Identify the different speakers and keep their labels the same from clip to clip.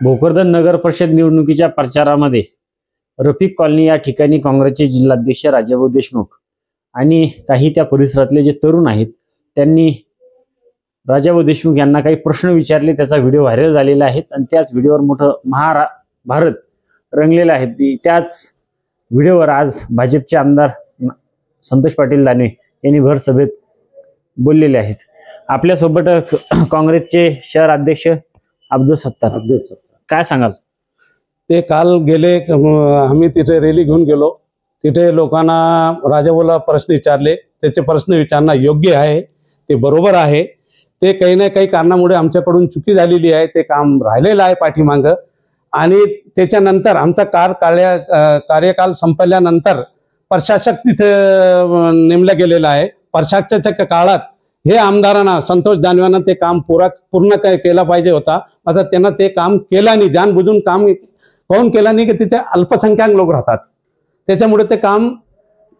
Speaker 1: भोकरदन नगर परिषद निवडणुकीच्या प्रचारामध्ये रफिक कॉलनी या ठिकाणी काँग्रेसचे जिल्हाध्यक्ष राजाभाऊ देशमुख आणि काही त्या परिसरातले जे तरुण आहेत त्यांनी राजाभाऊ देशमुख यांना काही प्रश्न विचारले। त्याचा व्हिडिओ व्हायरल झालेला आहे आणि त्याच व्हिडिओवर मोठं भारत रंगलेलं आहे। त्याच व्हिडिओवर आज भाजपचे आमदार संतोष पाटील दानवे यांनी भर सभेत बोललेले आहेत। आपल्यासोबत काँग्रेसचे शहर अध्यक्ष अब्दुल सत्तार काय सांगाल?
Speaker 2: ते काल गेले, आम्ही तिथे रॅली घेऊन गेलो। तिथे लोकांना राजाभाऊला प्रश्न विचारले। त्याचे प्रश्न विचारणं योग्य आहे, ते बरोबर आहे। ते काही ना काही कारणामुळे आमच्याकडून चुकी झालेली आहे, ते काम राहिलेलं आहे पाठीमागं। आणि त्याच्यानंतर आमचा कार्यकाल संपल्यानंतर प्रशासक तिथे नेमला गेलेला आहे। प्रशासकाच्या काळात हे आमदारांना संतोष दानवेंना ते काम पूर्ण केला पाहिजे होता, मात्र त्यांना ते काम केलं नाही। जाणबुजून काम कोण केलं नाही की तिथे अल्पसंख्याक लोक राहतात, त्याच्यामुळे ते काम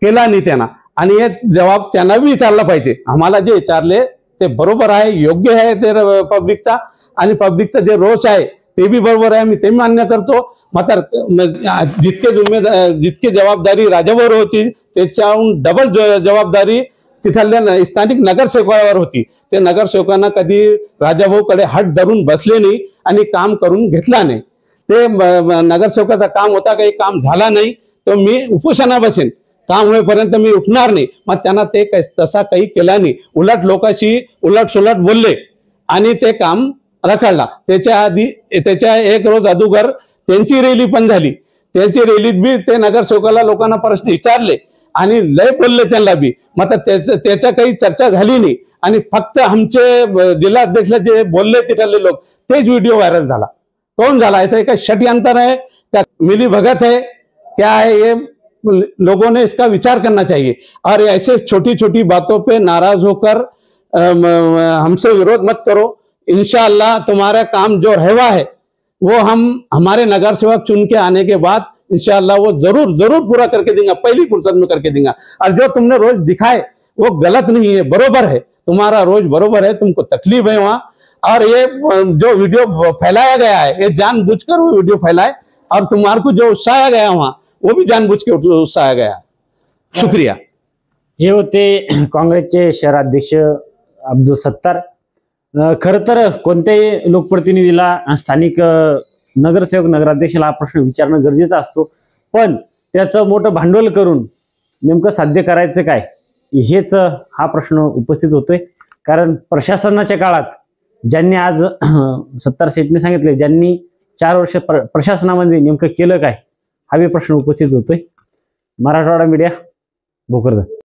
Speaker 2: केलं नाही त्यांना। आणि हे जबाब त्यांना विचारला पाहिजे। आम्हाला जे विचारले ते बरोबर आहे, योग्य आहे ते पब्लिकचा, आणि पब्लिकचा जे रोष आहे ते बी बरोबर आहे, मी ते मान्य करतो। मात्र जितके जबाबदारी राजाभाऊवर होती त्याच्याहून डबल जबाबदारी तिथल्या स्थानिक नगरसेवकावर होती। ते नगरसेवकांना कधी राजाभाऊकडे हात धरून बसले नाही आणि काम करून घेतला नाही। ते नगरसेवकाचं काम होता, काही काम झाला नाही तर मी उपोषणा बसेन, काम होईपर्यंत मी उठणार नाही। मग त्यांना ते तसा काही केला नाही, उलट लोकांशी उलट बोलले आणि ते काम रखडला। त्याच्या एक रोज अगोदर त्यांची रॅली पण झाली। त्यांची रॅलीत बी ते नगरसेवकाला लोकांना प्रश्न विचारले आणि लय बोलले त्यांना बी, मात्र त्याच्या काही चर्चा झाली नाही। आणि फक्त आमचे जिल्हाध्यक्ष जे बोलले तिथले लोक, तेच व्हिडिओ व्हायरल झाला। कौन झाला? ऐसा एक षड्यंत्र है क्या, मिली भगत है क्या है? ये लोगों ने इसका विचार करना चाहिए। और ऐसे छोटी छोटी बातों पे नाराज होकर हमसे विरोध मत करो। इंशाअल्लाह तुम्हारा काम जो रहवा है वो हमारे नगर सेवक चुन के आने के बाद इंशाअल्लाह वो जरूर पूरा करके देंगे, पहली फुर्सत में करके देंगे। और जो तुमने रोज दिखाए वो गलत नहीं है, बरोबर है, तुम्हारा रोज बरोबर है, तुमको तकलीफ है वहाँ। और ये जो वीडियो फैलाया गया है, ये जानबूझकर वो वीडियो फैलाए, और तुम्हारे को जो उत्साह गया वहाँ वो भी जानबूझ के उत्साह गया। शुक्रिया।
Speaker 1: हे होते काँग्रेसचे शहराध्यक्ष अब्दुल सत्तार। खरं तर कोणत्याही लोकप्रतिनिधीला स्थानिक नगरसेवक नगराध्यक्षाला हा प्रश्न विचारणं गरजेचं असतो, पण त्याचं मोठं भांडवल करून नेमकं साध्य करायचं काय हेच हा प्रश्न उपस्थित होतोय। कारण प्रशासनाच्या काळात ज्यांनी आज सत्तार शेटने सांगितले, ज्यांनी 4 वर्ष प्रशासनामध्ये नेमकं केलं काय हा प्रश्न उपस्थित होतोय। मराठवाडा मीडिया, भोकरदन।